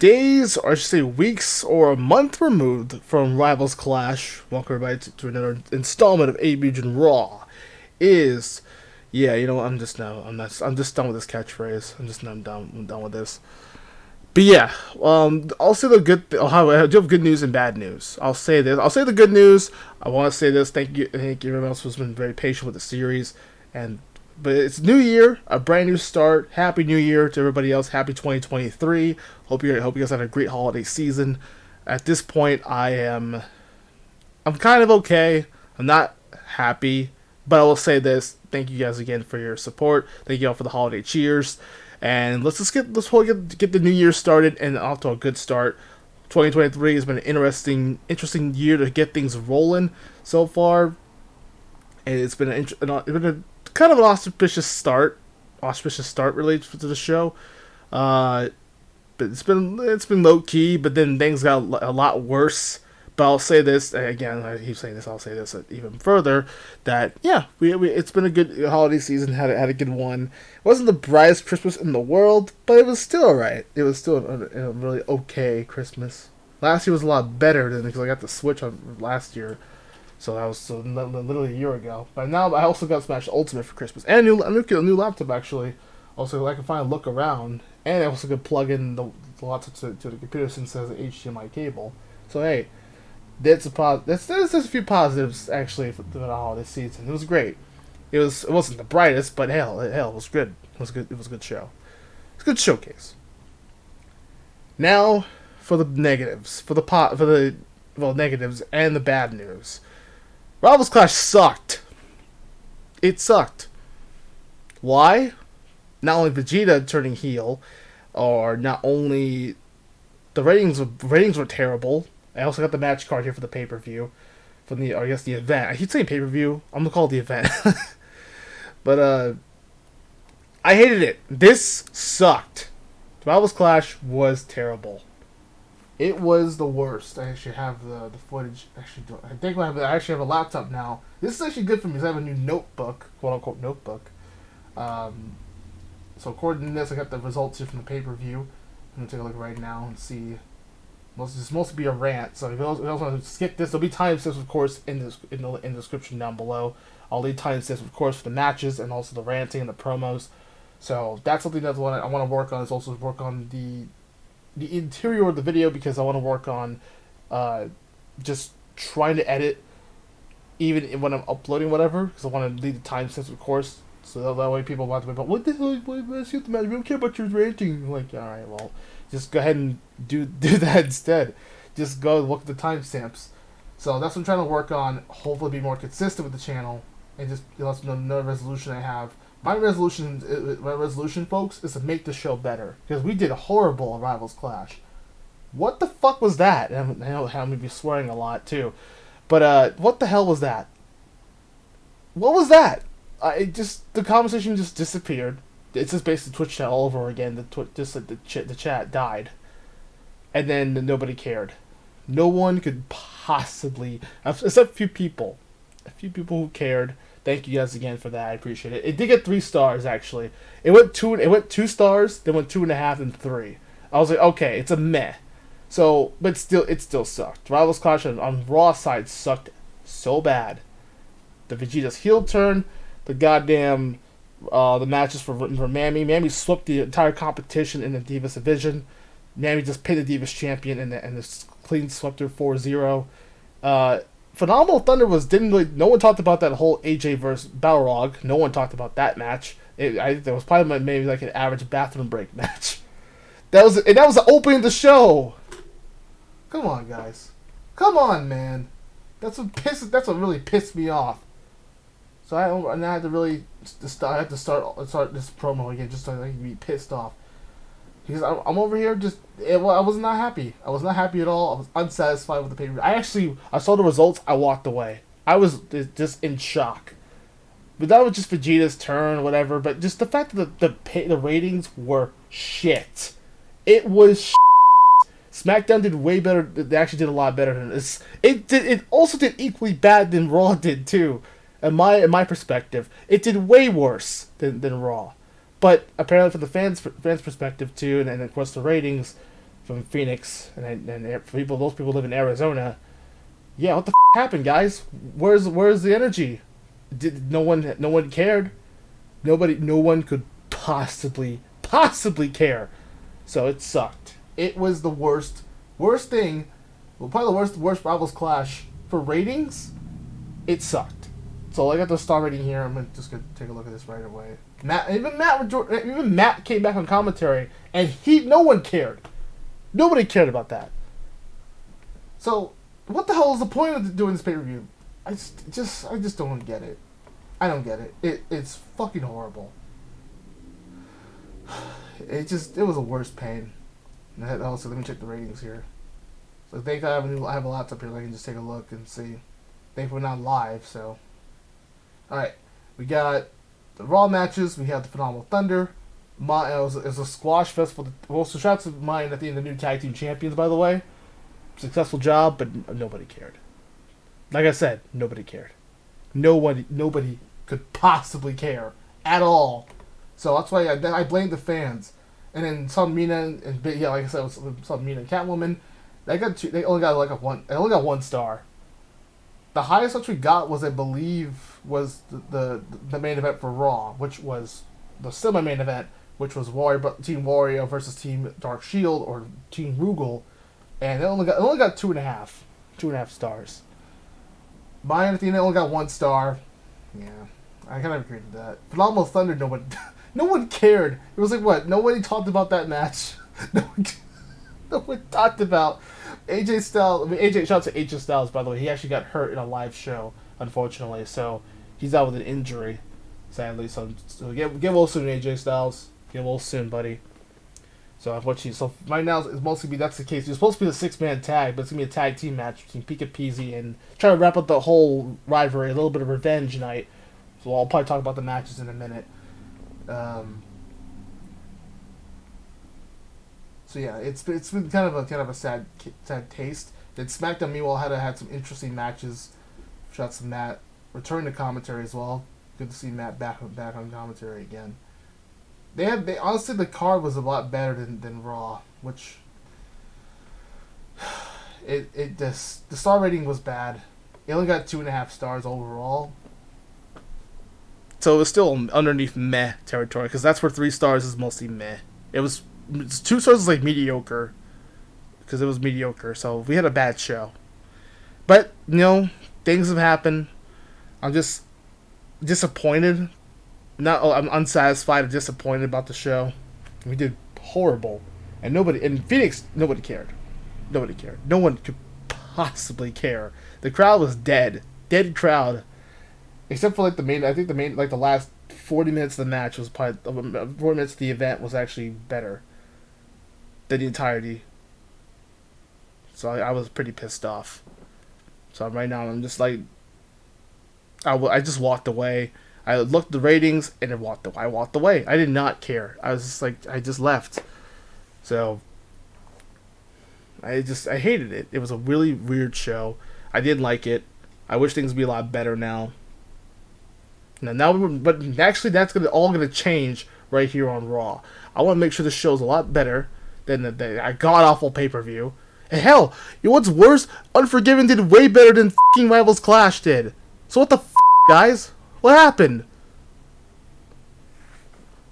days, or I should say weeks, or a month removed from Rivals Clash, welcome everybody to another installment of AB Mugen RAW. Yeah, you know what, I'm just done with this catchphrase. I'm done with this. But yeah, I'll say the good. I do have good news and bad news. I'll say this. I'll say the good news. I want to say this. Thank you everyone else who's been very patient with the series, but it's New Year, a brand new start. Happy New Year to everybody else. Happy 2023. Hope you guys had a great holiday season. At this point, I'm kind of okay. I'm not happy, but I will say this. Thank you guys again for your support. Thank you all for the holiday cheers. And let's get the new year started and off to a good start. 2023 has been an interesting year to get things rolling so far. And it's been a kind of an auspicious start related to the show. But it's been low key, but then things got a lot worse. But I'll say this again. I keep saying this. I'll say this even further. That yeah, it's been a good holiday season. Had a good one. It wasn't the brightest Christmas in the world, but it was still alright. It was still a really okay Christmas. Last year was a lot better than because I got the Switch on last year, so that was literally a year ago. But now I also got Smash Ultimate for Christmas and a new laptop actually. Also, I can finally look around, and I also could plug in the laptop to the computer since it has an HDMI cable. So hey. There's a few positives actually for the holiday season. It was great. It wasn't the brightest, but hell, it was good. It was good. It was a good show. It's a good showcase. Now for the negatives, negatives and the bad news. Rivals Clash sucked. It sucked. Why? Not only Vegeta turning heel, or not only the ratings were terrible. I also got the match card here for the pay-per-view. The event. I keep saying pay-per-view. I'm going to call it the event. But, I hated it. This sucked. Rivals Clash was terrible. It was the worst. I actually have the footage. I actually have a laptop now. This is actually good for me because I have a new notebook. Quote-unquote notebook. So according to this, I got the results here from the pay-per-view. I'm going to take a look right now and see. It's supposed to be a rant, so if you also want to skip this, there'll be timestamps, of course, in the description down below. I'll leave timestamps, of course, for the matches and also the ranting and the promos. So that's something that I want to work on. Is also work on the interior of the video because I want to work on just trying to edit even when I'm uploading whatever. Because I want to leave the timestamps, of course, so that way people want to be like, what the hell? What's the matter? We don't care about your ranting. Like, all right, well. Just go ahead and do that instead. Just go look at the timestamps. So that's what I'm trying to work on. Hopefully be more consistent with the channel. And just let know another resolution I have. My resolution, folks, is to make the show better. Because we did horrible at Rivals Clash. What the fuck was that? And I know I'm going to be swearing a lot too. But what the hell was that? What was that? The conversation just disappeared. It's just basically Twitch chat all over again. The chat died, and then nobody cared. No one could possibly, except a few people who cared. Thank you guys again for that. I appreciate it. It did get 3 stars actually. It went 2 stars, then went 2.5 and 3. I was like, okay, it's a meh. So, but it still sucked. Rivals Clash on Raw side sucked so bad. The Vegeta's heel turn, the goddamn. The matches for Mammy. Mammy swept the entire competition in the Divas division. Mammy just pinned the Divas champion and the clean swept her 4-0. Phenomenal Thunder no one talked about that whole AJ versus Balrog. No one talked about that match. That was probably maybe like an average bathroom break match. That was the opening of the show. Come on, guys. Come on, man. That's what really pissed me off. So I had to really start this promo again just so I can be pissed off. Because I'm over here I was not happy. I was not happy at all. I was unsatisfied with the pay-per-view. I saw the results. I walked away. I was just in shock. But that was just Vegeta's turn or whatever. But just the fact that the ratings were shit. It was shit. SmackDown did way better. They actually did a lot better than this. It also did equally bad than Raw did too. In my perspective, it did way worse than Raw. But apparently, from the fans' perspective too, and of course the ratings, from Phoenix, and those people live in Arizona. Yeah, what the happened, guys? Where's the energy? Did no one cared? No one could possibly care. So it sucked. It was the worst thing. Well, probably the worst Rivals Clash for ratings. It sucked. So I got the star rating here. I'm just gonna take a look at this right away. Even Matt came back on commentary, and no one cared. Nobody cared about that. So what the hell is the point of doing this pay-per-view? I just don't get it. I don't get it. It's fucking horrible. It was a worst pain. And also, let me check the ratings here. So I think I have a laptop here. So I can just take a look and see. Thankfully, we're not live. So, all right, we got the Raw matches. We have the Phenomenal Thunder. It was a squash festival. Well, so shout out to mine at the end of the new tag team champions, by the way. Successful job, but nobody cared. Like I said, nobody cared. Nobody could possibly care at all. So that's why I blame the fans. And then some Mina and like I said, some Mina and Catwoman. They only got one star. The highest which we got was, I believe, was the main event for Raw, which was the semi-main event, which was Team Wario versus Team Dark Shield or Team Rugal, and it only got 2.5 stars. Mine at the end only got 1 star. Yeah, I kind of agree with that. Phenomenal Thunder, no one cared. It was like, what? Nobody talked about that match. No one talked about AJ Styles. I mean, shout out to AJ Styles, by the way. He actually got hurt in a live show, unfortunately. So he's out with an injury, sadly. So get well soon, AJ Styles. Get well soon, buddy. So right now it's mostly that's the case. It's supposed to be the 6-man tag, but it's gonna be a tag team match between Pika-PZ and try to wrap up the whole rivalry, a little bit of revenge night. So I'll probably talk about the matches in a minute. So yeah, it's been kind of a sad taste. Then SmackDown meanwhile had some interesting matches. Shots of Matt returning to commentary as well. Good to see Matt back on commentary again. They honestly, the card was a lot better than Raw, which the star rating was bad. It only got 2.5 stars overall. So it was still underneath meh territory, because that's where 3 stars is mostly meh. It's 2 stars is like mediocre, because it was mediocre. So we had a bad show, but things have happened. I'm just disappointed. I'm unsatisfied and disappointed about the show. We did horrible, and in Phoenix, nobody cared. Nobody cared. No one could possibly care. The crowd was dead crowd, except for the last 40 minutes of the match was probably 40 minutes of the event was actually better than the entirety. So I was pretty pissed off. So right now I'm just like, I just walked away. I looked at the ratings and I walked away. I did not care. I was just like, I just left. So I hated it. It was a really weird show. I didn't like it. I wish things would be a lot better now. But actually that's all gonna change right here on Raw. I want to make sure the show's a lot better than the god-awful pay-per-view. And hell, what's worse? Unforgiven did way better than f***ing Rivals Clash did. So what the f***, guys? What happened?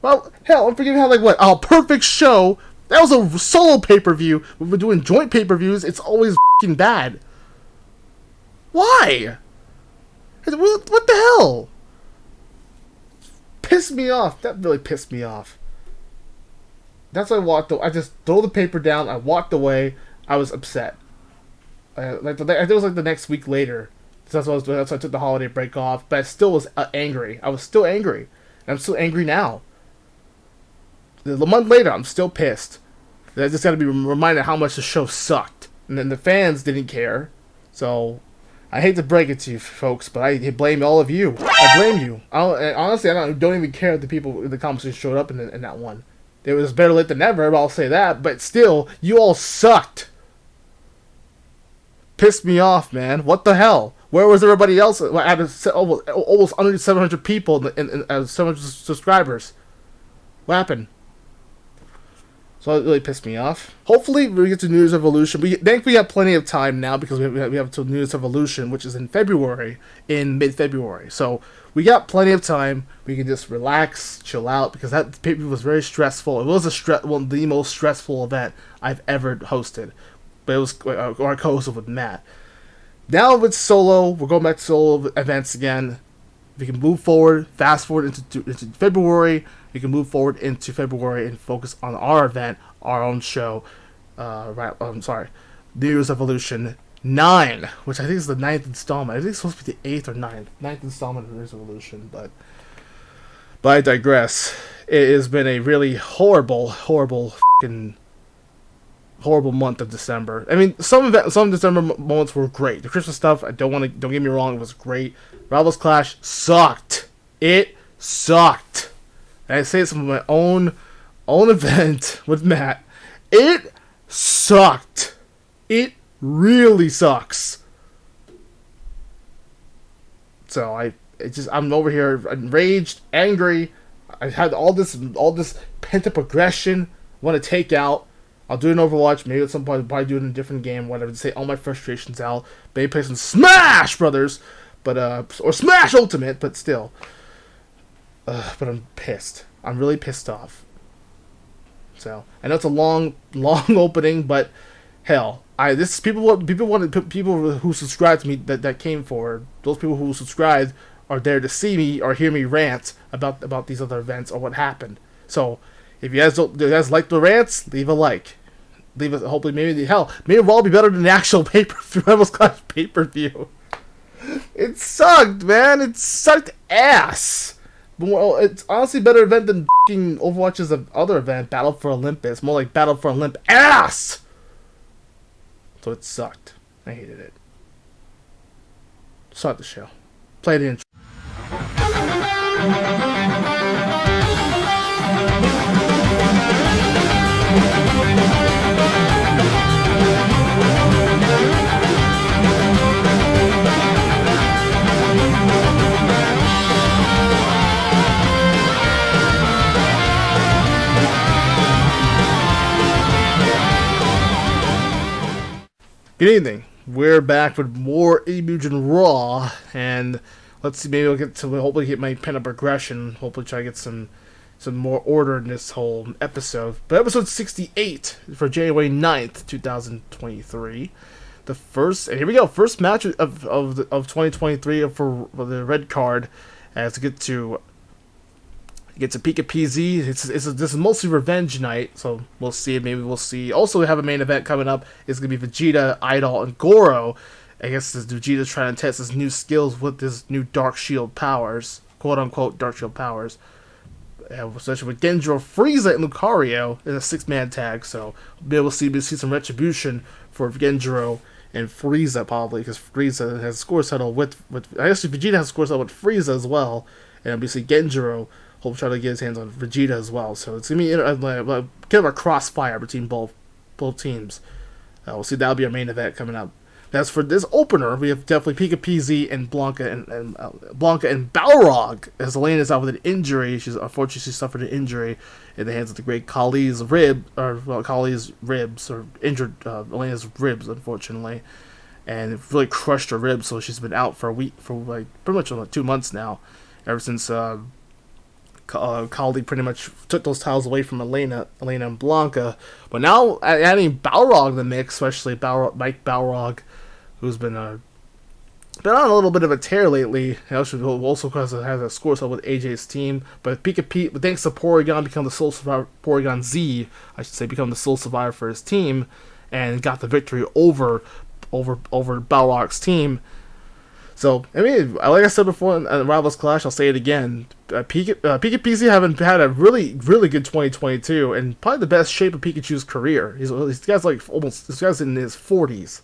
Well, hell, Unforgiven had a perfect show. That was a solo pay-per-view. We've been doing joint pay-per-views. It's always f***ing bad. Why? What the hell? Pissed me off. That really pissed me off. That's why I just throw the paper down. I walked away. I was upset. It was the next week later. So that's what I was doing. That's why I took the holiday break off. But I still was angry. I was still angry. And I'm still angry now. A month later, I'm still pissed. I just got to be reminded how much the show sucked. And then the fans didn't care. So I hate to break it to you folks, but I blame all of you. I blame you. Honestly, I don't even care if the people in the comments showed up in that one. It was better late than never, I'll say that. But still, you all sucked. Pissed me off, man. What the hell? Where was everybody else? I had almost under 700 people and 700 subscribers. What happened? So it really pissed me off. Hopefully we get to New Year's Evolution. We think we have plenty of time now because we have till New Year's Evolution, which is in February, in mid-February. So we got plenty of time. We can just relax, chill out, because that paper was very stressful. It was the most stressful event I've ever hosted. But it was or co-hosted with Matt. Now with solo, we're going back to solo events again. We can move forward, fast forward into February. We can move forward into February and focus on our event, our own show. New Year's Evolution 9, which I think is the 9th installment. I think it's supposed to be the 8th or 9th installment of New Year's Evolution, but I digress. It has been a really horrible month of December. I mean, some December moments were great. The Christmas stuff, don't get me wrong, it was great. Rivals Clash sucked. It sucked. And I say this from my own event with Matt. It sucked. It really sucks. So I'm over here enraged, angry. I had all this pent up aggression I want to take out. I'll do it in Overwatch. Maybe at some point I'll probably do it in a different game, whatever, to take all my frustrations out. Maybe play some Smash Brothers, or Smash Ultimate, but still. But I'm pissed. I'm really pissed off. So I know it's a long opening, but hell, people who subscribe to me that came forward. Those people who subscribed are there to see me or hear me rant about these other events or what happened. So if you guys like the rants, leave a like. Hopefully maybe it'll all be better than the actual Rivals Clash pay-per-view. It sucked, man. It sucked ass. Well, it's honestly a better event than f***ing Overwatch's other event, Battle for Olympus. More like Battle for Olymp ass! So it sucked. I hated it. Start the show. Play the intro. Good evening. We're back with more AB Mugen RAW, and let's see, maybe hopefully get my pent-up aggression, hopefully try to get some more order in this whole episode. But episode 68 for January 9th, 2023. And here we go, first match of 2023 for the red card, as to get to Pika-PZ. This is mostly revenge night, so we'll see. Maybe we'll see. Also, we have a main event coming up. It's going to be Vegeta, Idol, and Goro. I guess Vegeta's trying to test his new skills with his new Dark Shield powers. Quote-unquote Dark Shield powers. Especially with Genjuro, Freeza, and Lucario in a 6-man tag. So we'll be able to see some retribution for Genjuro and Freeza, probably, because Freeza has a score settle with I guess Vegeta has a score settle with Freeza as well. And obviously Genjuro will try to get his hands on Vegeta as well. So it's going to be kind of a crossfire between both teams. We'll see. That'll be our main event coming up. As for this opener, we have definitely Pika-PZ and Blanka and Balrog, as Elena is out with an injury. Unfortunately she suffered an injury in the hands of the great Kali's ribs, or injured Elena's ribs, unfortunately, and it really crushed her ribs. So she's been out for a week, for like pretty much 2 months now, ever since Kali pretty much took those titles away from Elena and Blanka. But now adding Balrog in the mix, especially Mike Balrog, who's been on a little bit of a tear lately. He also has a score set with AJ's team. But Pika-PZ, thanks to Porygon, become the sole survivor. Porygon Z, I should say, become the sole survivor for his team, and got the victory over Balrog's team. So, I mean, like I said before in Rivals Clash, I'll say it again. Pika-PZ haven't had a really, really good 2022, and probably the best shape of Pikachu's career. This guy's in his 40s,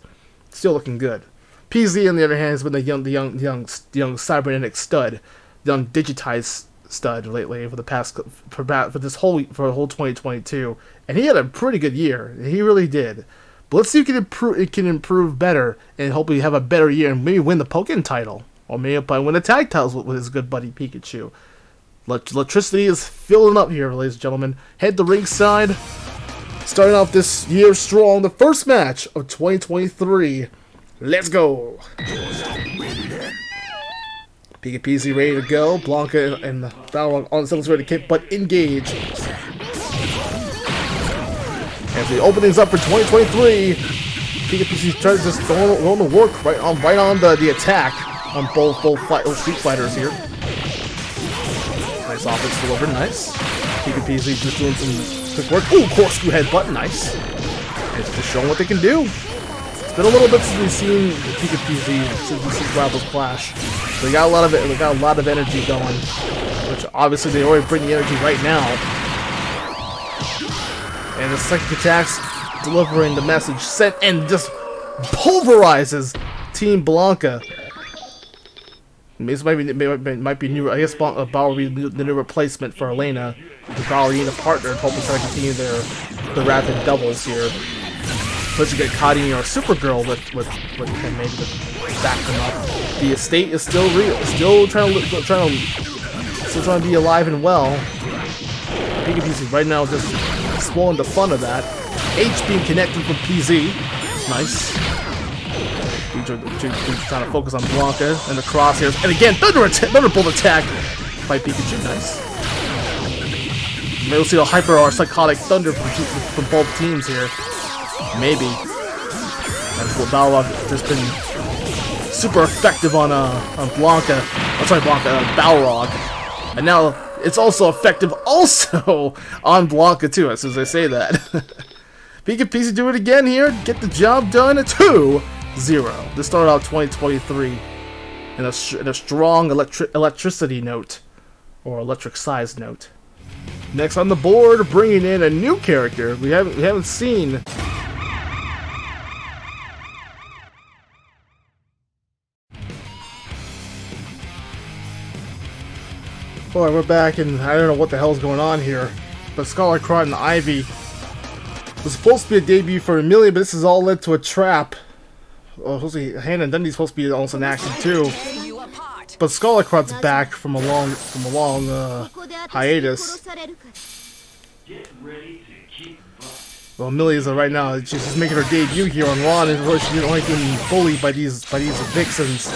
still looking good. PZ, on the other hand, has been the young cybernetic stud, young digitized stud lately for the whole 2022, and he had a pretty good year. He really did. But let's see if it can improve better, and hopefully have a better year, and maybe win the Pokken title, or maybe win the tag titles with his good buddy Pikachu. Electricity is filling up here, ladies and gentlemen. Head to ringside. Starting off this year strong, the first match of 2023. Let's go. Pika-PZ ready to go. Blanka and the Balrog on the ready to kick, but engage. As the openings up for 2023, Pika-PZ tries to throw the work right on the attack on both Street Fighters here. Nice offense delivered, nice. Pika-PZ just doing some quick work. Ooh, corkscrew headbutt, nice. It's just showing what they can do. It's been a little bit since we've seen Pika-PZ, since we've seen Rivals Clash. So they got a lot of it. They got a lot of energy going, which obviously they already bring the energy right now. And the second attack's delivering the message sent and just pulverizes Team Blanka. This might be new. I guess Balrog will be the new replacement for Elena. They probably need a partner to help them try to continue their rapid doubles here. Plus you get Katrina or Supergirl with and maybe back them up. The estate is still real, still trying to be alive and well. Pika-PZ right now just swallowing the fun of that. H being connected from PZ, nice. Trying to focus on Blanka and the crosshairs, and again Thunderbolt attack by Pikachu, nice. Maybe we'll see a hyper or psychotic thunder from both teams here. Maybe. That's what Balrog has been super effective on Blanka. I'm sorry, Balrog. And now it's also effective also on Blanka too, as soon as I say that. Pika-PZ do it again here, get the job done at 2-0. This started out 2023 in a strong electricity note, or electric size note. Next on the board, bringing in a new character we haven't seen. Alright, we're back, and I don't know what the hell's going on here, but Scarlet Crot and Ivy was supposed to be a debut for Emilia, but this has all led to a trap. Hannah and Dundee's supposed to be almost in action too, but Scarlet Crot's back from a long hiatus. Well, Emilia's right now, she's just making her debut here on RAW, and she's only getting bullied by these vixens.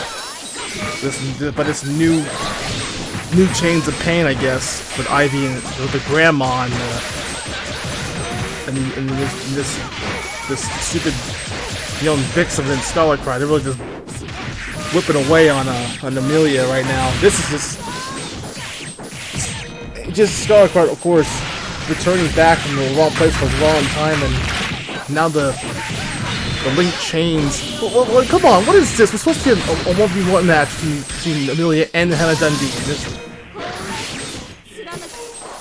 This new chains of pain, I guess, with Ivy and with the grandma and this stupid young vixen and Scarlet Crot. They're really just whipping away on Emilia right now. This is just Scarlet Crot, of course, returning back from the wrong place for a long time, and now the link chains. Well, come on, what is this? We're supposed to be a 1v1 match between Emilia and Hannah Dundee.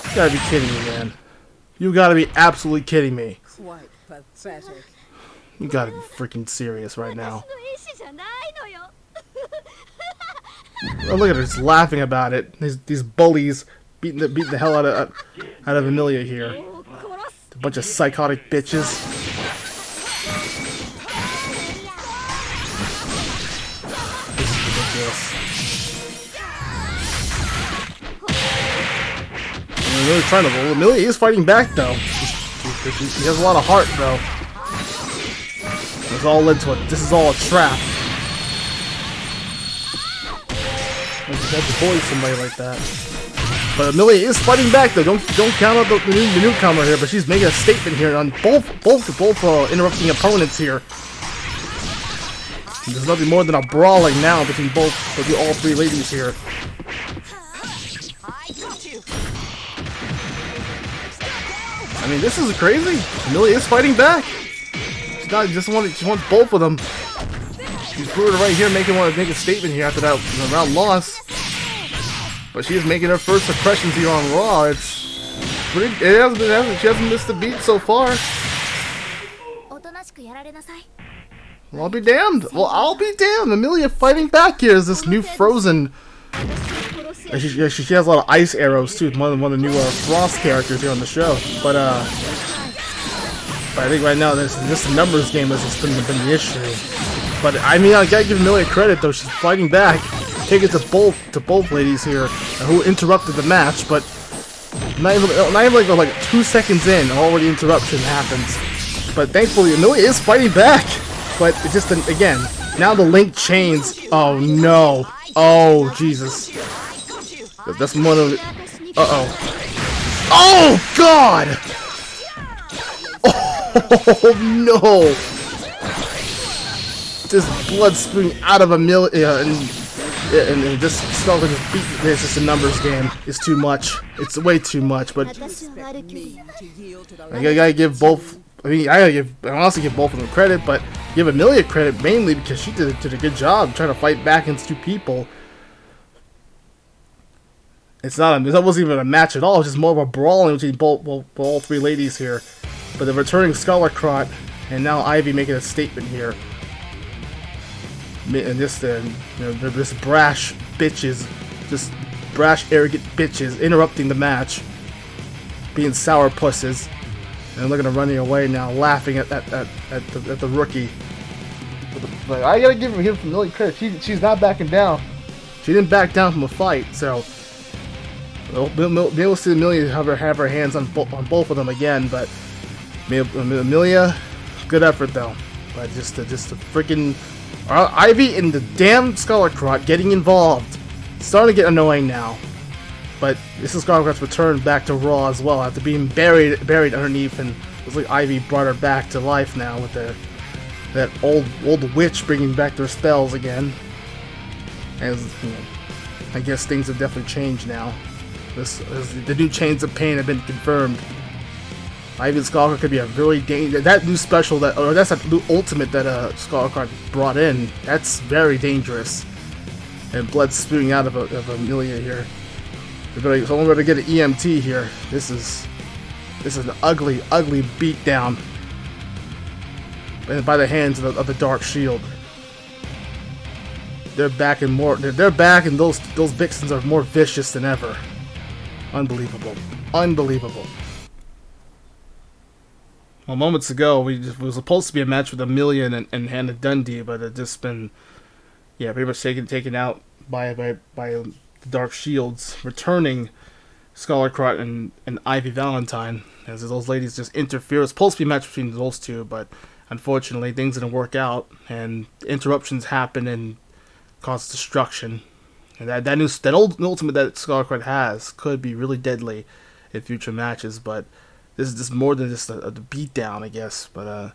You gotta be kidding me, man. You gotta be absolutely kidding me. Quite pathetic. You gotta be freaking serious right now. Oh, look at her, just laughing about it. These bullies beating the hell out of Emilia here. A bunch of psychotic bitches. This is ridiculous. I'm really trying to roll. Emilia is fighting back though. She has a lot of heart though. This all led to this is all a trap. You have to bully somebody like that. But Emilia is fighting back though. Don't count out the newcomer here, but she's making a statement here on both interrupting opponents here. There's nothing more than a brawling now between all three ladies here. I mean, this is crazy. Emilia is fighting back. She wants both of them. She's proving right here, making a statement here after that round loss. But she is making her first impressions here on RAW. She hasn't missed a beat so far. Well, I'll be damned. Emilia fighting back here as this new Frozen. She has a lot of ice arrows too. One of the new Frost characters here on the show. But I think right now this numbers game has just been the issue. But I mean, I gotta give Emilia credit though. She's fighting back. Take it to both ladies here who interrupted the match. But Not even like 2 seconds in, already interruption happens. But thankfully, Emilia is fighting back. But it just, again, now the link chains. Oh no. Oh Jesus. That's one of. Uh-oh. Oh God! Oh no! Just blood spewing out of Emilia, and just Skull just beat. It's just a numbers game. It's too much. It's way too much. But I gotta give both. I mean, I honestly give both of them credit, but give Emilia credit mainly because she did a good job trying to fight back against 2 people. That wasn't even a match at all. It was just more of a brawling between all 3 ladies here. But the returning Scholar-Crot, and now Ivy making a statement here. And just this brash bitches, just brash, arrogant bitches interrupting the match, being sour pusses, and looking to running away now, laughing at the rookie. But I gotta give him Emilia credit. She's not backing down. She didn't back down from a fight, so. We'll see Emilia have her hands on both of them again, but Emilia, good effort though. But just a freaking Ivy and the damn Scholar-Crot getting involved, starting to get annoying now. But this is Scholar-Crot's return back to Raw as well after being buried underneath, and it was like Ivy brought her back to life now with that old witch bringing back their spells again. As I guess things have definitely changed now. The new Chains of Pain have been confirmed. Ivy and Scholar-Crot could be a really dangerous. That new special that's that new ultimate that Scholar-Crot brought in. That's very dangerous. And blood spewing out of Emilia here. Someone better get an EMT here. This is an ugly beatdown. And by the hands of the Dark Shield. They're back and those vixens are more vicious than ever. Unbelievable. Well, moments ago, it was supposed to be a match with Emilia and Hannah Dundee, but it just been, pretty much taken out by the Dark Shields, returning Scholar-Crot and Ivy Valentine, as those ladies just interfere. It was supposed to be a match between those 2, but unfortunately, things didn't work out, and interruptions happened and caused destruction. And that old ultimate that Scholar-Crot has could be really deadly in future matches, but this is just more than just a beatdown, I guess. But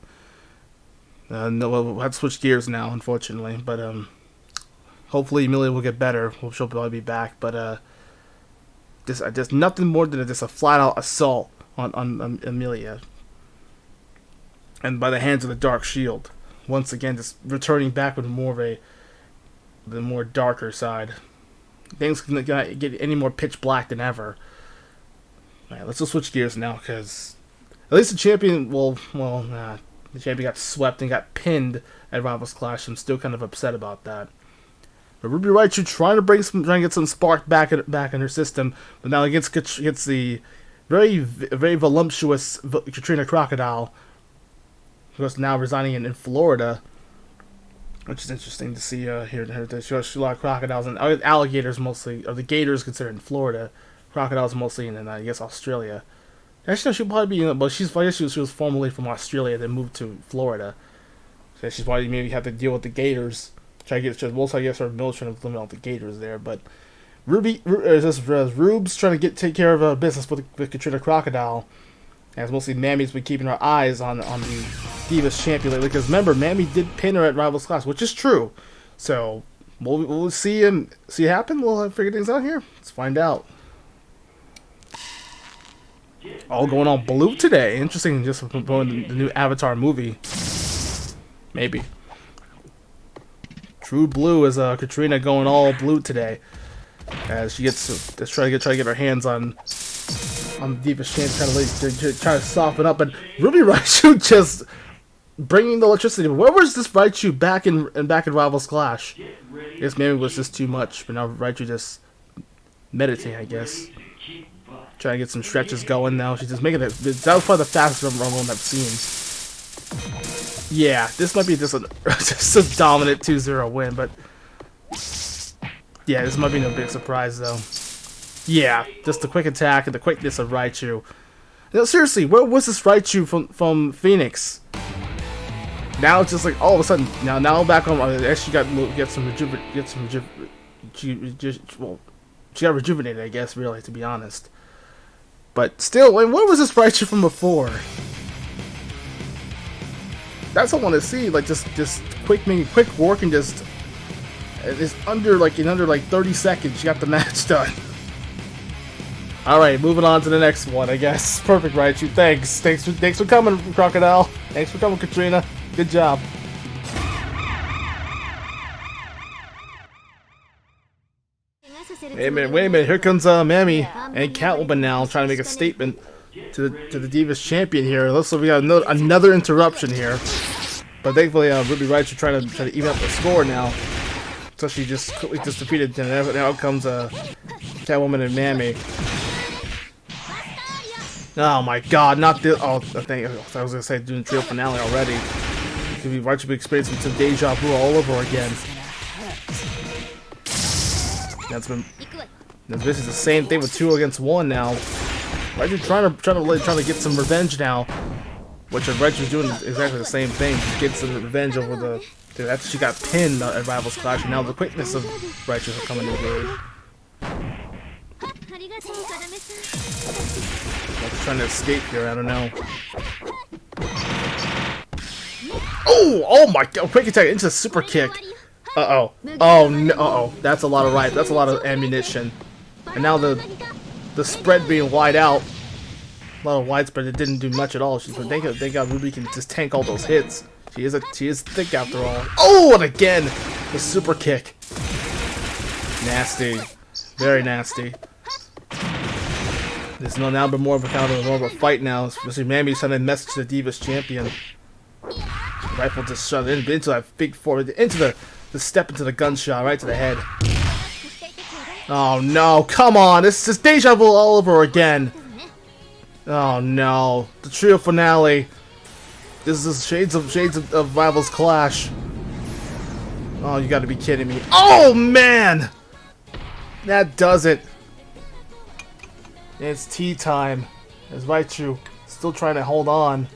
no, we'll have to switch gears now, unfortunately. But hopefully Emilia will get better. She'll probably be back. But just nothing more than just a flat-out assault on Emilia, and by the hands of the Dark Shield. Once again, just returning back with the more darker side. Things can get any more pitch black than ever. Alright, let's just switch gears now, because at least the champion, the champion got swept and got pinned at Rivals Clash. I'm still kind of upset about that. But Ruby Raichu trying to get some spark back in her system, but now against the very voluptuous Katrina Crocodile, who's now residing in Florida. Which is interesting to see here. There's a lot of crocodiles and alligators mostly, or the gators considered in Florida. Crocodiles mostly in, I guess, Australia. Actually, she'll probably be, but I guess she was formerly from Australia, then moved to Florida. So she's probably maybe have to deal with the gators. I guess her military trying to limit all the gators there. But Rube's trying to take care of business with Katrina Crocodile. As mostly Mammy's been keeping her eyes on the Divas champion lately, because remember, Mammy did pin her at Rivals Clash, which is true. So we'll see it happen. We'll figure things out here. Let's find out. All going on blue today. Interesting, just going the new Avatar movie. Maybe. True blue is Katrina going all blue today, as she gets to try to get her hands on the Divas champ, trying to soften up, but Ruby Raichu just bringing the electricity. Where was this Raichu back in Rivals Clash? I guess maybe it was just too much, but now Raichu just meditating, I guess. Trying to get some stretches going now. She's just making it. That was probably the fastest Rumble I've seen. Yeah, this might be just a dominant 2-0 win, but yeah, this might be no big surprise though. Yeah, just the quick attack and the quickness of Raichu. No, seriously, where was this Raichu from Phoenix? Now it's just like all of a sudden. Now back on. Actually, get some well, she got rejuvenated, I guess. Really, to be honest. But still, where was this Raichu from before? That's what I want to see. Like just quick work and just under like 30 seconds, you got the match done. All right, moving on to the next one, I guess. Perfect, Raichu. Thanks for coming, Crocodile. Thanks for coming, Katrina. Good job. Wait a minute. Here comes Mammy and Catwoman now trying to make a statement to the Divas champion here. Looks like we got another interruption here. But thankfully, Ruby Raichu trying to even up the score now. So she just quickly defeated them. Now comes Catwoman and Mammy. Oh my God! Not this. Oh, I was gonna say doing the trio finale already. Could be Raichu be experiencing some deja vu all over again. This is the same thing with 2 against 1 now. Raichu trying to get some revenge now, which Raichu's doing exactly the same thing. She gets some revenge over the. Dude, after she got pinned at Rivals Clash, and now the quickness of Raichu is coming in good. Trying to escape here, I don't know. Oh my God! Quick attack into super kick. Oh no! That's a lot of ammunition. And now the spread being wide out. A lot of widespread. It didn't do much at all. Thank God Ruby can just tank all those hits. She is thick after all. Oh, and again the super kick. Nasty, very nasty. This is now been more of a fight now. Especially Mammy's sending a message to the Divas champion. Rifle just shot into that big forward, into the step into the gunshot, right to the head. Oh no, come on, this is deja vu all over again. Oh no, the trio finale. This is shades of Rivals Clash. Oh, you gotta be kidding me. Oh man! That does it. It's tea time. As Raichu still trying to hold on.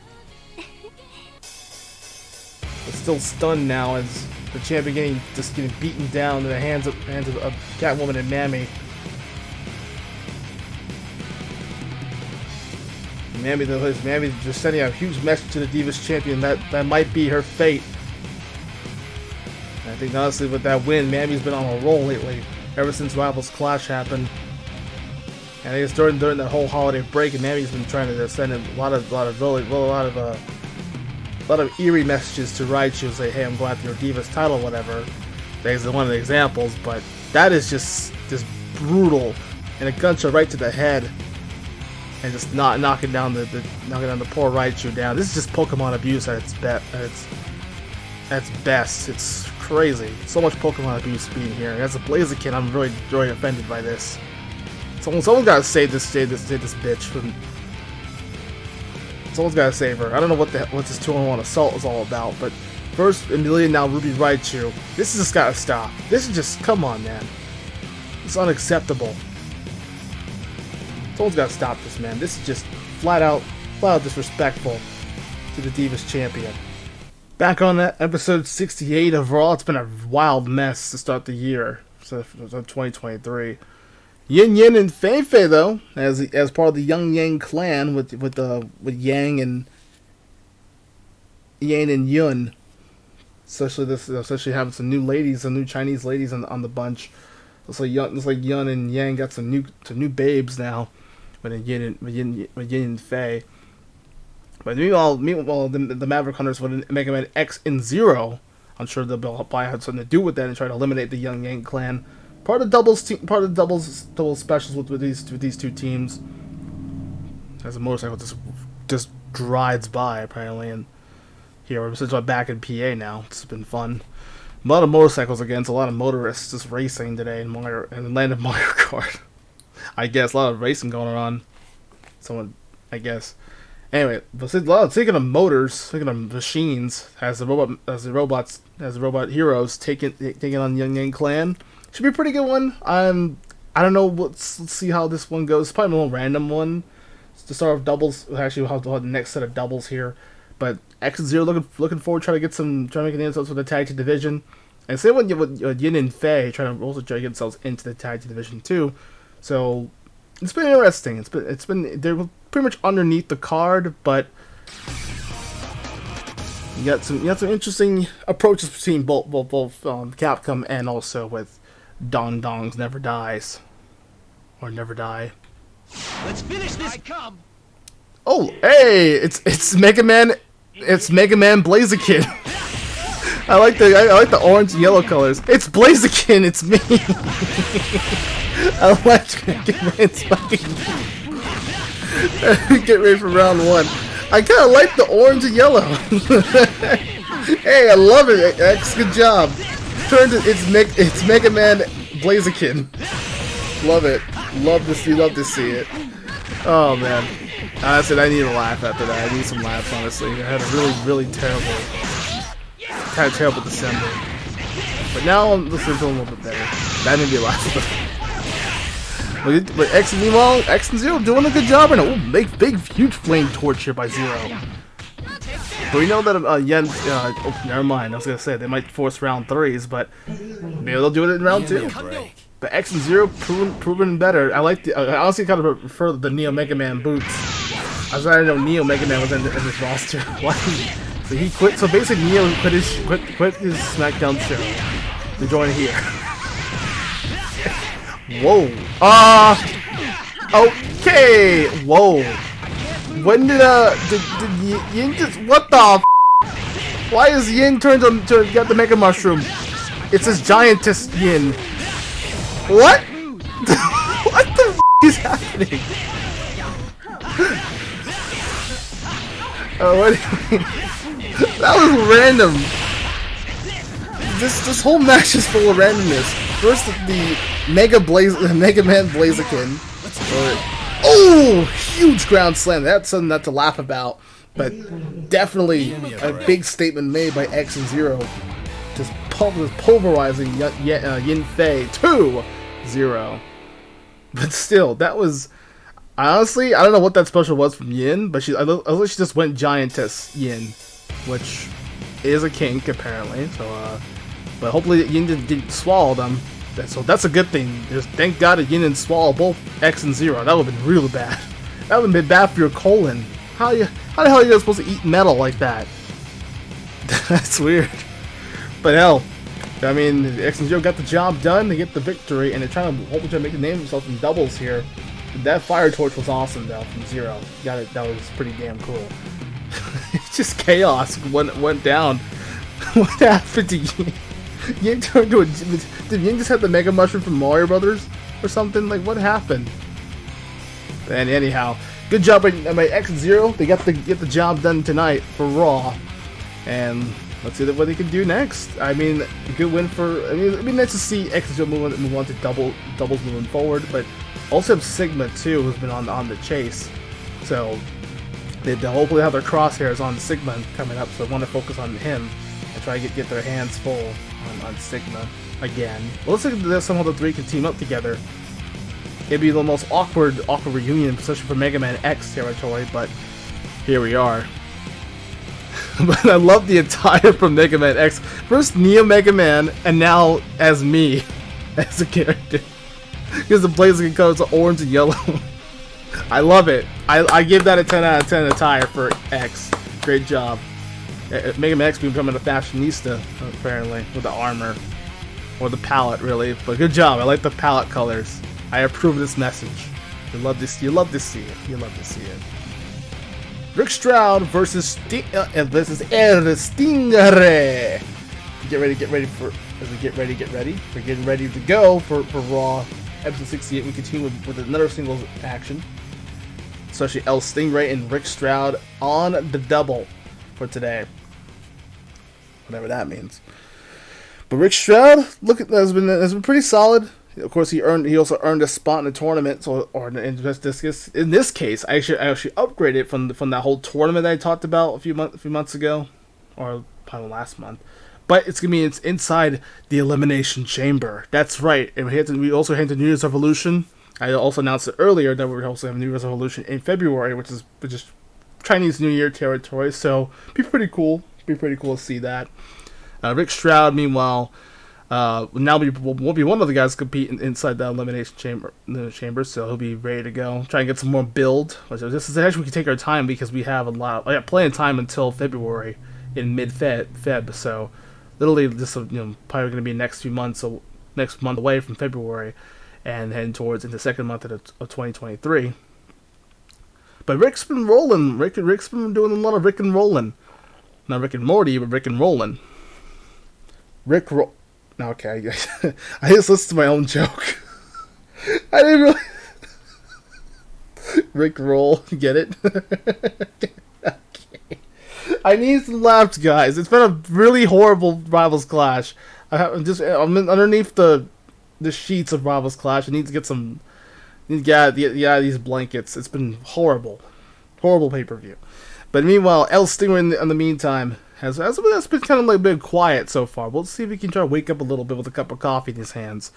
But still stunned now as the champion getting beaten down in the hands of Catwoman and Mammy. Mammy just sending out a huge message to the Divas champion that might be her fate. And I think honestly with that win, Mammy's been on a roll lately, ever since Rivals Clash happened. And I guess during that whole holiday break, and Mammy's been trying to send a lot of eerie messages to Raichu, say, "Hey, I'm going after your Divas title, whatever." That's one of the examples, but that is just brutal, and a gunshot right to the head, and just knocking down the poor Raichu down. This is just Pokemon abuse at its best. It's crazy. So much Pokemon abuse being here. As a Blaziken, I'm really offended by this. Someone's gotta save this bitch. Someone's gotta save her. I don't know what this 2-on-1 assault is all about, but first Emilia, now Ruby Raichu. This has just gotta stop. This is just, come on, man. It's unacceptable. Someone's gotta stop this, man. This is just flat out disrespectful to the Divas champion. Back on that episode 68 of RAW. It's been a wild mess to start the year, so 2023. Yin and YinFei though, as part of the Young Yang clan with Yang and Yun, especially having some new Chinese ladies on the bunch. Looks like Yun and Yang got some new babes now, with Yin and Fei. But meanwhile, the Maverick Hunters with Mega Man X and Zero, I'm sure they'll probably have something to do with that and try to eliminate the Young Yang clan. Part of the doubles specials with these two teams. As a motorcycle just rides by apparently, and here we're back in PA now. It's been fun. A lot of motorcycles against a lot of motorists just racing today in the land of Mario Kart. I guess a lot of racing going on. Someone, I guess. Anyway, but speaking of motors, speaking of machines, as the robot heroes taking on Young Yang Clan. Should be a pretty good one. I'm I don't know. Let's see how this one goes. It's probably a little random one to start with doubles. Actually, we'll have the next set of doubles here. But X and Zero looking forward, trying to make an inroads with the tag team division. And same with Yin and Fei trying to also try to get themselves into the tag team division too. So it's been interesting. It's been they're pretty much underneath the card, but you got some interesting approaches between both Capcom and also with Don Dong's Never Dies or Never Die. Let's finish this. I come. Oh, hey, it's Mega Man. It's Mega Man Blaziken. I like the orange and yellow colors. It's Blaziken. It's me. I like Mega Man's fucking. Get ready for round one. I kind of like the orange and yellow. Hey, I love it. X, good job. It's Mega Man Blaziken. Love it. Love to see it. Oh man. Honestly, I need a laugh after that. I need some laughs, honestly. I had a really terrible December. But now I'm listening to a little bit better. That made me laugh. But X and Zero doing a good job right now. Ooh, big, huge flame torch here by Zero. But we know that Yen. Oh, never mind. I was gonna say they might force round 3s, but maybe they'll do it in round 2. But X and Zero proven better. I honestly kind of prefer the Neo Mega Man boots. I was didn't know Neo Mega Man was in this roster. So he quit. So basically, Neo quit his SmackDown show to join here. Whoa. Okay. Whoa. When did Yin just what the? Why is Yin turned to get the Mega Mushroom? It's his giantess Yin. What? What the is happening? Oh, what? That was random. This whole match is full of randomness. First, the Mega Man Blaziken. Oh, huge ground slam. That's something not to laugh about, but definitely a big statement made by X and Zero. Just pulverizing YinFei 2-0. But still, that was honestly, I don't know what that special was from Yin, but she just went giantess Yin, which is a kink apparently. So, but hopefully Yin didn't swallow them. So that's a good thing. Just thank God that Yin didn't swallow both X and Zero. That would have been really bad. That would have been bad for your colon. How the hell are you guys supposed to eat metal like that? That's weird. But hell, I mean, X and Zero got the job done. They get the victory, and they're trying to make a name for themselves in doubles here. That fire torch was awesome though from Zero. Got it. That was pretty damn cool. It's just chaos went down. What happened to Yin? Yin turned to a. Did Yin just have the Mega Mushroom from Mario Brothers or something? Like what happened? And anyhow, good job by X and Zero. They got the job done tonight for Raw, and let's see what they can do next. I mean, a good win for. I mean, it'd be nice to see X and Zero move on to doubles moving forward, but also have Sigma too, who's been on the chase. So they hopefully have their crosshairs on Sigma coming up. So I want to focus on him and try to get their hands full on Sigma again. Well, let's look at this. Some of the three can team up together. It'd be the most awkward reunion, especially for Mega Man X territory, but here we are. But I love the attire from Mega Man X. First Neo Mega Man, and now as me, as a character. Because the Blaziken colors are orange and yellow. I love it. I give that a 10 out of 10 attire for X. Great job. Mega Man X becoming a fashionista, apparently, with the armor. Or the palette, really. But good job. I like the palette colors. I approve this message. You love to see it. You love to see it. Rick Strowd versus Stingray. Get ready. We're getting ready to go for Raw episode 68. We continue with another singles action. Especially El Stingray and Rick Strowd on the double for today. Whatever that means. But Rick Strowd, has been pretty solid. Of course, he also earned a spot in the tournament. So, in this case, I actually upgraded from that whole tournament that I talked about a few months ago, or probably last month. But it's inside the Elimination Chamber. That's right. And we also had the New Year's Revolution. I also announced it earlier that we also have New Year's Revolution in February, which is Chinese New Year territory. So be pretty cool. Be pretty cool to see that. Rick Strowd, meanwhile, now won't be one of the guys competing inside the Elimination Chamber, so he'll be ready to go. Try and get some more build. This is actually we can take our time because we have plenty of time until February in mid-Feb. So literally, this probably going to be next month away from February, and heading towards in the second month of 2023. But Rick's been rolling. Rick's been doing a lot of Rick and rolling. Not Rick and Morty, but Rick and rolling. Okay, I just listened to my own joke. I didn't really... Rick roll, get it? Okay. I need some laughs, guys. It's been a really horrible Rivals Clash. I'm underneath the sheets of Rivals Clash. I need to get some... these blankets. It's been horrible. Horrible pay-per-view. But meanwhile, El Stingray in the meantime has been kind of like a bit quiet so far. We'll see if he can try to wake up a little bit with a cup of coffee in his hands.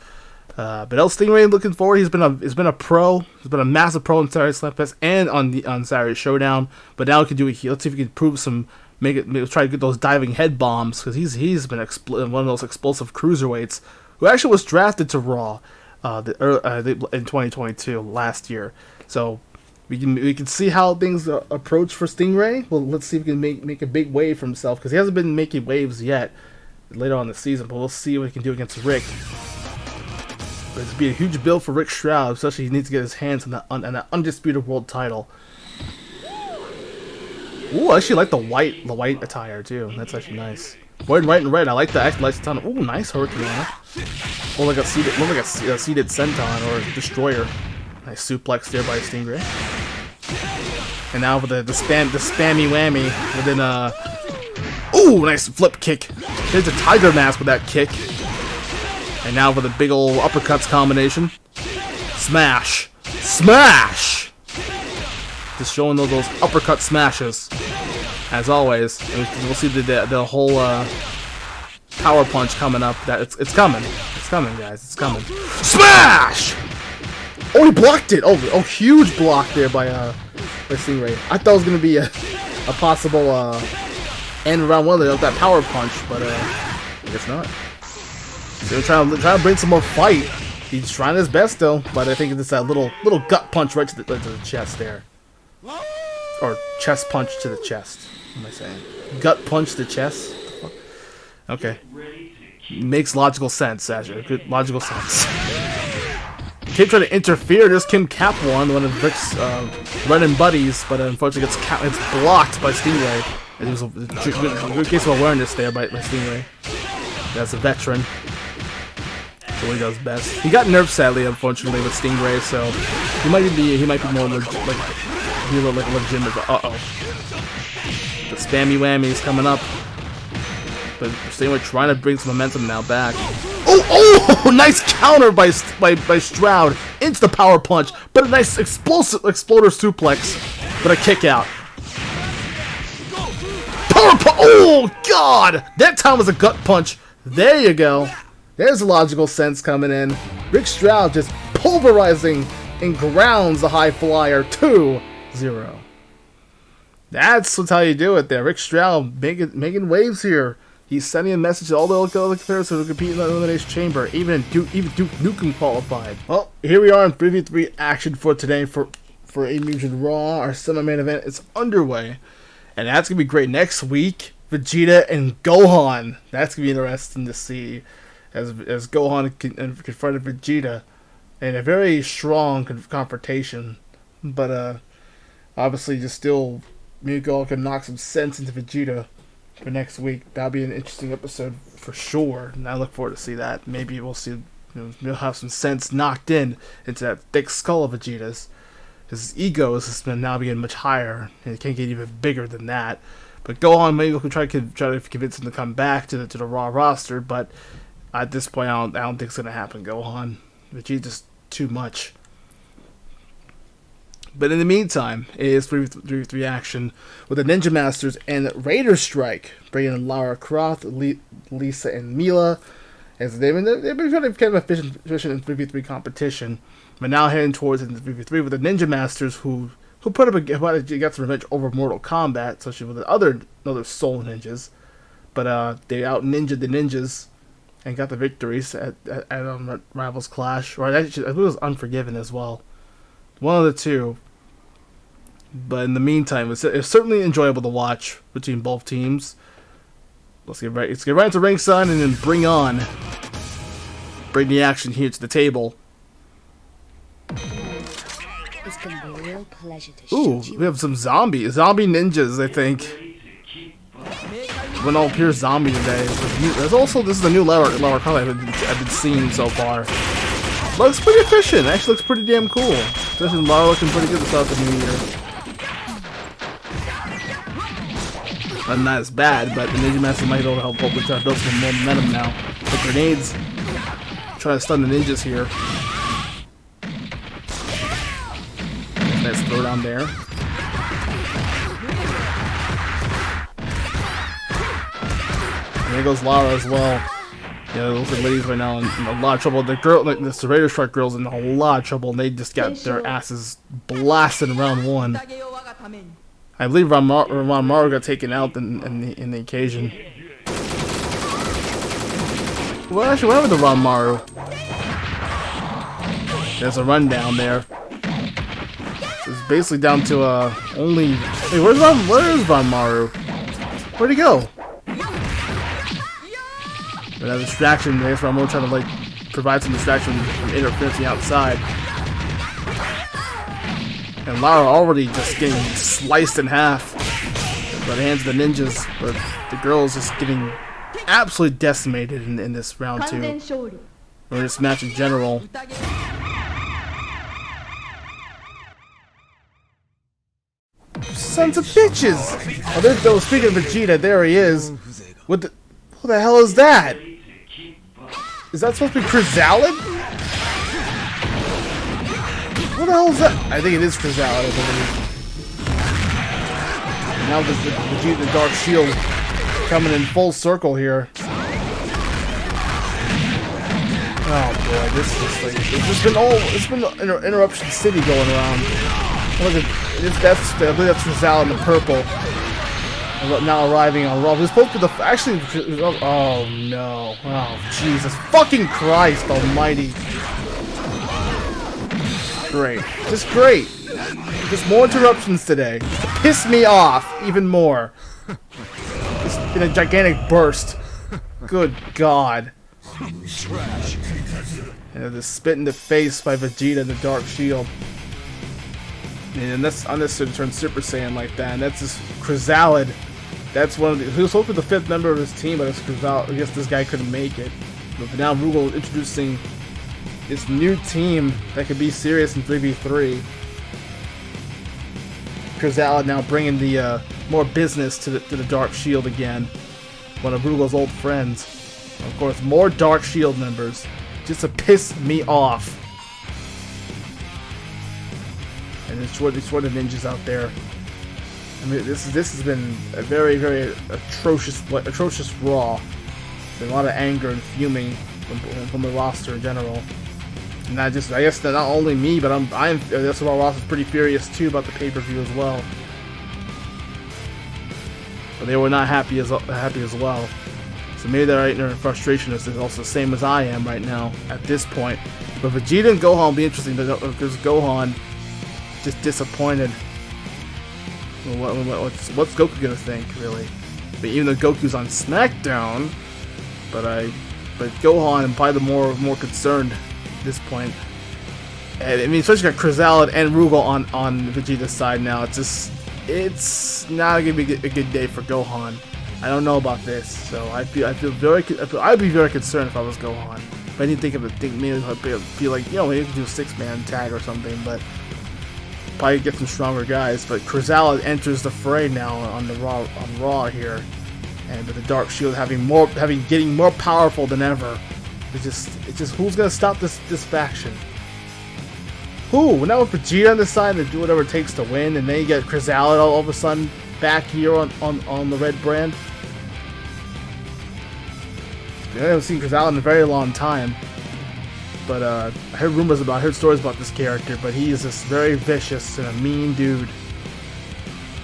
But El Stingray looking forward. He's been a pro. He's been a massive pro in Saturday Slam Fest and on Saturday Showdown. But now he can do it. Let's see if he can prove try to get those diving head bombs, because he's been one of those explosive cruiserweights who actually was drafted to Raw in 2022 last year. So we can see how things approach for Stingray. Well, let's see if he can make a big wave for himself, because he hasn't been making waves yet later on in the season. But we'll see what he can do against Rick. But it's be a huge build for Rick Strowd, especially he needs to get his hands on an undisputed world title. Ooh, I actually like the white attire too. That's actually nice. White and red. I like the actually nice ton. Ooh, nice Hurricane. Or like a seated senton or destroyer. Nice suplex there by Stingray. And now with the spammy whammy within ooh, nice flip kick. There's a tiger mask with that kick. And now with a big old uppercuts combination. Smash! Smash! Just showing those uppercut smashes. As always. And we'll see the whole power punch coming up. It's coming. It's coming, guys. It's coming. Smash! Oh, he blocked it! Oh, huge block there by Stingray. I thought it was gonna be a possible end around one of that power punch, but I guess not. So trying to bring some more fight. He's trying his best though, but I think it's that little gut punch right to the chest there, or chest punch to the chest. What am I saying? Gut punch to the chest. Okay, makes logical sense, Azure. Good logical sense. Kid tried to interfere. There's Kim Cap one of Rick's running buddies, but unfortunately it's blocked by Stingray. It was a good case of awareness there by Stingray. That's a veteran. So he does best. He got nerfed sadly, unfortunately, with Stingray, so he might be more legitimate. The spammy whammies coming up. But Stingray trying to bring some momentum now back. Oh! Nice counter by Strowd into the power punch, but a nice exploder suplex, but a kick out. Power punch! Oh God! That time was a gut punch. There you go. There's a logical sense coming in. Rick Strowd just pulverizing and grounds the high flyer 2-0. That's how you do it there. Rick Strowd making waves here. He's sending a message to all the other players who compete in the Elimination Chamber. Even Duke Nukem qualified. Well, here we are in 3v3 action for today for AB Mugen RAW. Our semi-main event is underway. And that's going to be great. Next week, Vegeta and Gohan. That's going to be interesting to see. As Gohan confronted Vegeta in a very strong confrontation. But obviously just still, me and Gohan can knock some sense into Vegeta for next week. That'll be an interesting episode for sure, and I look forward to see that. Maybe we'll see, we'll have some sense knocked into that thick skull of Vegeta's. His ego is now being much higher, and it can't get even bigger than that. But Gohan, maybe we can try to convince him to come back to the Raw roster, but at this point, I don't think it's gonna happen. Gohan, Vegeta's too much. But in the meantime, it is 3v3 action with the Ninja Masters and Raider Strike, bringing in Lara Croft, Lisa, and Mila. As they've been kind of efficient in 3v3 competition, but now heading towards the 3v3 with the Ninja Masters, who got some revenge over Mortal Kombat, especially with the other Soul Ninjas. But they out ninja'd the ninjas and got the victories at Rivals Clash, or actually I believe it was Unforgiven as well. One of the two. But in the meantime, it's certainly enjoyable to watch between both teams. Let's get right into ringside and then bring the action here to the table. It's gonna be a real pleasure to Ooh, shoot you. we have some zombie ninjas, I think. When all pure zombie today. This is the new Lara Croft I've been seeing so far. Looks pretty efficient. Actually looks pretty damn cool. Especially Lara looking pretty good to start the new year. Not as bad, but the Ninja Master might be able to help build some more momentum now. The grenades. Trying to stun the ninjas here. Nice throw down there. And there goes Lara as well. Yeah, those are ladies right now in a lot of trouble. The Raider Strike girl's in a lot of trouble, and they just got their asses blasted in round 1. I believe Ranmaru got taken out in the occasion. Well, actually, what happened to Ranmaru? There's a rundown there. It's basically down to only. Hey, where is Ranmaru? Where'd he go? That distraction. I guess Ranmaru trying to provide some distraction from interference outside. And Lara already just getting sliced in half by the hands of the ninjas, but the girl is just getting absolutely decimated in this round 2. Or this match in general. Sons of bitches! Oh, speaking of Vegeta, there he is. What the hell is that? Is that supposed to be Crocodile? What the hell is that? I think it is Crocodile, I believe. Now the Vegeta, the Dark Shield, coming in full circle here. Oh boy, this is just it's been Interruption City going around. I believe that's Crocodile in the purple. Now arriving on Raw. This supposed to be oh no. Oh Jesus fucking Christ almighty. Great. Just great. Just more interruptions today. Just to piss me off even more. Just in a gigantic burst. Good God. And the spit in the face by Vegeta in the Dark Shield. And that's unnecessary to turn Super Saiyan like that. And that's just Crocodile. That's one of the. He was supposed to be the 5th member of his team, but I guess this guy couldn't make it. But now Rugal introducing this new team that could be serious in 3v3. Crocodile now bringing the more business to the Dark Shield again. One of Rugal's old friends. Of course, more Dark Shield members, just to piss me off. And destroy the ninjas out there. I mean, this has been a very, very atrocious Raw. Been a lot of anger and fuming from the roster in general. And I guess not only me, but this Raw roster is pretty furious too about the pay-per-view as well. But they were not happy as well. So maybe their frustration is also the same as I am right now at this point. But Vegeta and Gohan will be interesting because Gohan just disappointed. What's Goku gonna think, really? But even though Goku's on SmackDown, but Gohan and probably the more concerned at this point. And I mean, especially got Crocodile and Rugal on Vegeta's side now. It's not gonna be a good day for Gohan. I don't know about this, so I'd be very concerned if I was Gohan. But I didn't maybe I'd be like, maybe we could do a 6-man tag or something, but. Probably get some stronger guys, but Crocodile enters the fray now on Raw here, and with the Dark Shield getting more powerful than ever. It's just who's gonna stop this faction? Ooh, now with Vegeta on the side to do whatever it takes to win, and then you get Crocodile all of a sudden back here on the red brand. I haven't seen Crocodile in a very long time. But I heard stories about this character, but he is just very vicious and a mean dude.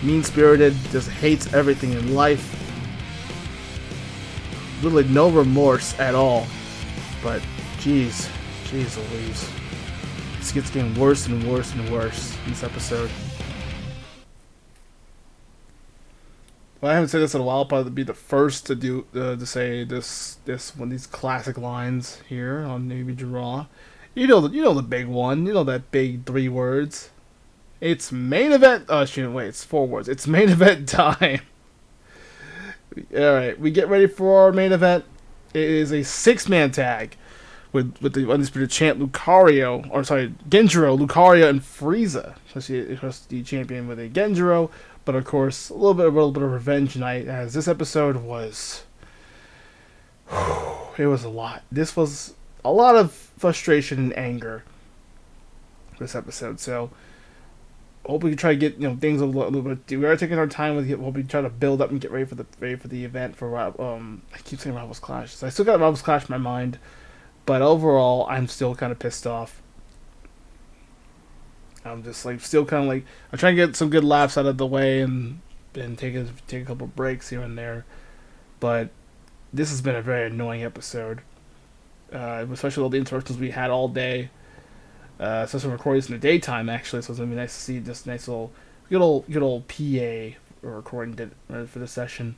Mean-spirited, just hates everything in life. Literally no remorse at all. But, jeez Louise. This gets getting worse and worse and worse in this episode. Well, I haven't said this in a while, but I'll be the first to say this one of these classic lines here on AB Mugen RAW. You know the big one. You know that big 3 words. It's main event. Oh, wait, it's 4 words. It's main event time. All right, we get ready for our main event. It is a 6-man tag with the Undisputed champ Genjuro, Lucario, and Freeza. Especially the champion with a Genjuro. But of course, a little bit of revenge night, as this episode was. It was a lot. This was a lot of frustration and anger. This episode, so hope we can try to get things a little bit. We are taking our time with it. Hope we try to build up and get ready for the event for I keep saying Rivals Clash. So I still got Rivals Clash in my mind, but overall, I'm still kind of pissed off. I'm just still kind of I'm trying to get some good laughs out of the way and take a couple breaks here and there, but this has been a very annoying episode, especially all the interruptions we had all day. Especially recording in the daytime actually, so it's gonna be nice to see this nice little good old PA recording for the session.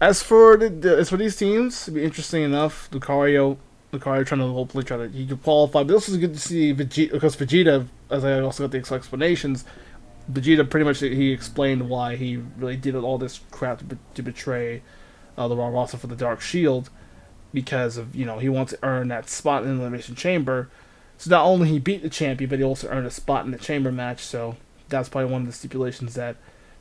As for these teams, it'd be interesting enough. Lucario trying to he could qualify, but this was good to see Vegeta, because Vegeta, as I also got the explanations, Vegeta pretty much he explained why he really did all this crap to betray the RAW roster for the Dark Shield, because of he wants to earn that spot in the Elimination Chamber. So not only he beat the champion, but he also earned a spot in the Chamber match. So that's probably one of the stipulations that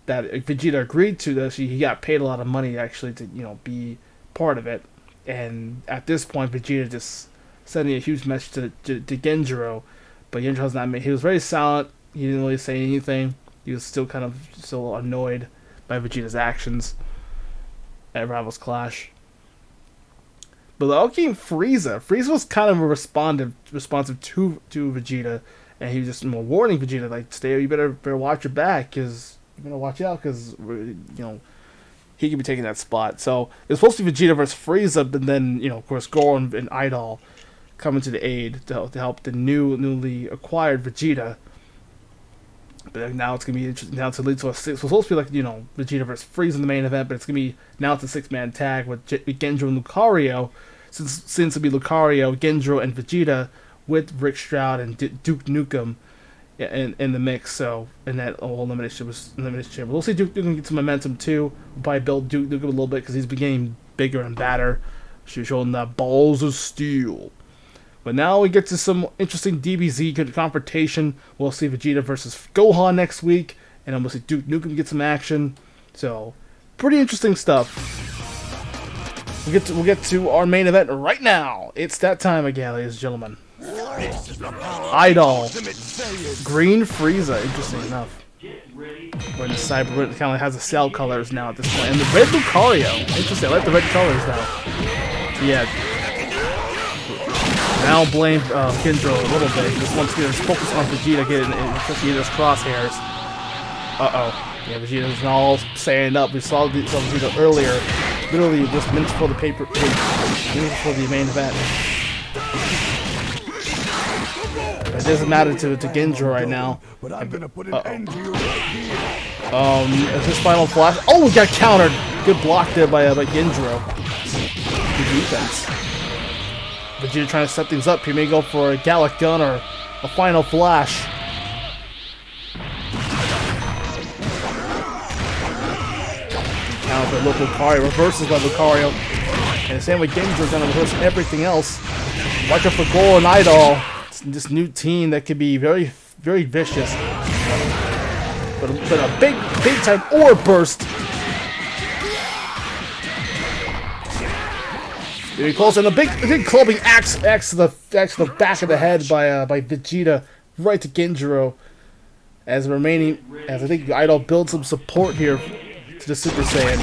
Vegeta agreed to. That he got paid a lot of money actually to be part of it. And at this point, Vegeta just sending a huge message to Genjuro, but Genjiro's not. He was very silent. He didn't really say anything. He was still annoyed by Vegeta's actions at Rivals Clash. But out came Freeza. Freeza was kind of responsive to Vegeta, and he was just warning Vegeta, you better watch your back, because you better watch out, because he could be taking that spot. So it was supposed to be Vegeta versus Freeza, but then of course Goro and Idol coming to the aid to help the newly acquired Vegeta. But now it's gonna be interesting. Now to lead to a 6. It's supposed to be Vegeta versus Freeza in the main event, but it's gonna be now it's a 6-man tag with Genjuro and Lucario. Since it'll be Lucario, Genjuro, and Vegeta with Rick Strowd and Duke Nukem in the mix. So in that whole elimination chamber, we'll see Duke Nukem get some momentum too. We'll probably build Duke Nukem a little bit because he's been getting bigger and badder. She's showing that balls of steel. But now we get to some interesting DBZ confrontation. We'll see Vegeta versus Gohan next week, and then we'll see Duke Nukem get some action. So, pretty interesting stuff. We'll get to our main event right now. It's that time again, ladies and gentlemen. Idol, Green Freeza. Interesting enough. When the Cyber kind of has the cell colors now at this point, and the red Lucario. Interesting. I like the red colors now. Yeah. Now blame Genjuro a little bit. Just wants to get his focus on Vegeta, getting Vegeta's crosshairs. Yeah, Vegeta's all standing up. We saw Vegeta earlier, literally just minutes before the main event. It doesn't matter to Genjuro right now. But I'm gonna put an end to you right here. Is this final flash? Oh, we got countered. Good block there by Genjuro. Good defense. Vegeta trying to set things up. He may go for a Gallic Gun or a final flash. Counter by Lucario. Reverses by Lucario. And the same way Genjiro's gonna reverse everything else. Watch out for Goro and Idol. It's this new team that could be very, very vicious. But a big time orb burst. Very close, and a big clubbing axe to the back of the head by Vegeta, right to Genjuro. As I think Idol builds some support here to the Super Saiyan.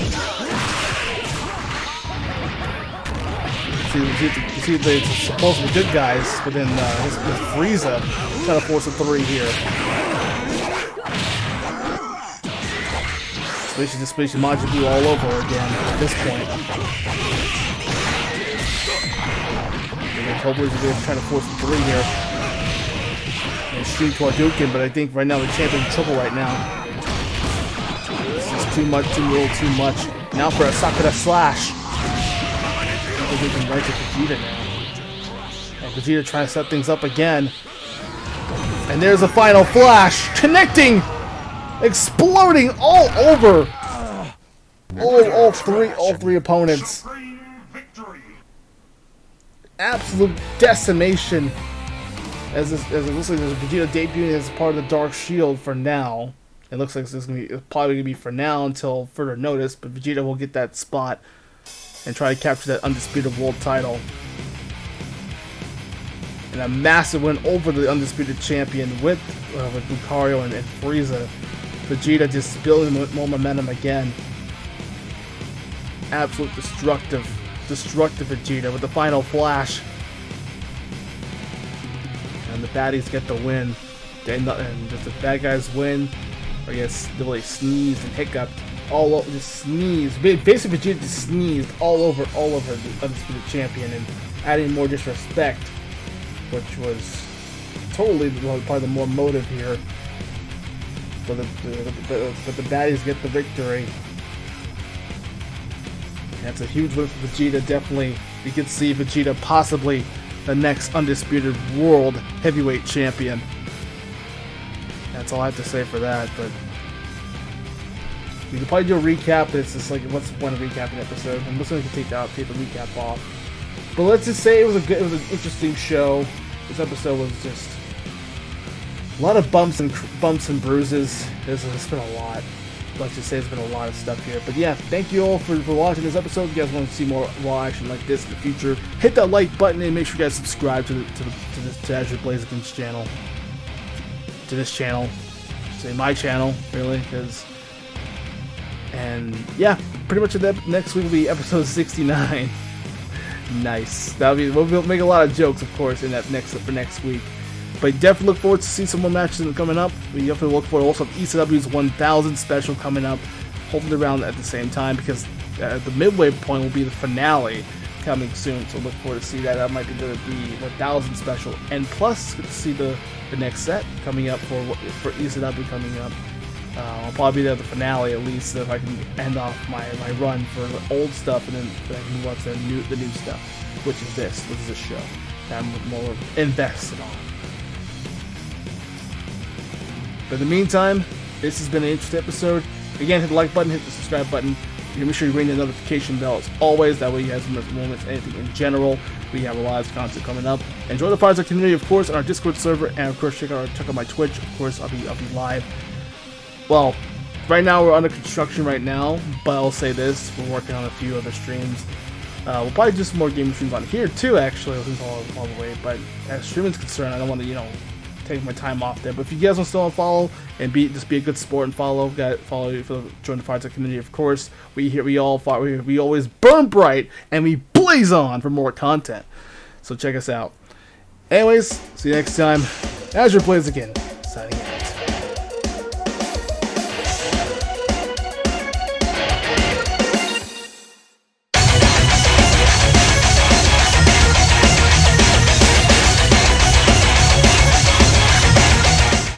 You see the supposed to be good guys, but then his Freeza trying to force a 3 here. Spacey Majin Buu all over again at this point. Hopefully they're trying to force a 3 here. And stream to Hadouken, but I think right now the champion's in trouble right now. This is too much, too little, too much. Now for a Sakura Slash. I think we can right to Vegeta now. And Vegeta trying to set things up again. And there's a final flash. Connecting! Exploding all over! All three opponents. Absolute decimation. As it looks like there's Vegeta debuting as part of the Dark Shield for now. It looks like it's probably gonna be for now until further notice, but Vegeta will get that spot and try to capture that Undisputed World title. And a massive win over the Undisputed Champion with Lucario and Freeza. Vegeta just building more momentum again. Absolute destructive Vegeta with the final flash. And the baddies get the win. And just the bad guys win. I guess they really sneezed and hiccuped all over, just sneezed. Basically Vegeta just sneezed all over the Undisputed Champion and adding more disrespect, which was totally probably the more motive here. But the baddies get the victory. That's a huge win for Vegeta. Definitely, you can see Vegeta possibly the next Undisputed World Heavyweight Champion. That's all I have to say for that. But we could probably do a recap. But it's just like, what's the point of recapping episode? I'm just going to take the recap off. But let's just say it was an interesting show. This episode was just a lot of bumps and bruises. It's been a lot. Let's just say there's been a lot of stuff here. But yeah, thank you all for watching this episode. If you guys want to see more raw action like this in the future, hit that like button and make sure you guys subscribe to Azure Blaziken's channel. To this channel. Say my channel, really, because. And yeah, pretty much next week will be episode 69. Nice. We'll make a lot of jokes, of course, in that for next week. But definitely look forward to see some more matches coming up. We definitely look forward to also ECW's 1000 special coming up, hopefully around at the same time, because the midway point will be the finale coming soon. So look forward to see that. That might be the 1000 special, and plus get to see the next set coming up for ECW coming up. I'll probably be there at the finale at least, so if I can end off my run for the old stuff and then move on to the new stuff, which is this show that I'm more invested on. But in the meantime, this has been an interesting episode. Again, hit the like button, hit the subscribe button. Make sure you ring the notification bell as always. That way you guys don't miss moments, anything in general. We have a lot of content coming up. Enjoy the Fireside community, of course, on our Discord server, and of course check out my Twitch. Of course, I'll be live. Well, right now we're under construction right now, but I'll say this: we're working on a few other streams. We'll probably do some more gaming streams on here too. Actually, all the way. But as streaming is concerned, I don't want to take my time off there. But if you guys want to still follow and just be a good sport and follow you for join the Fireside community. Of course, we always burn bright and we blaze on for more content. So check us out. Anyways, see you next time. Azure Blaziken.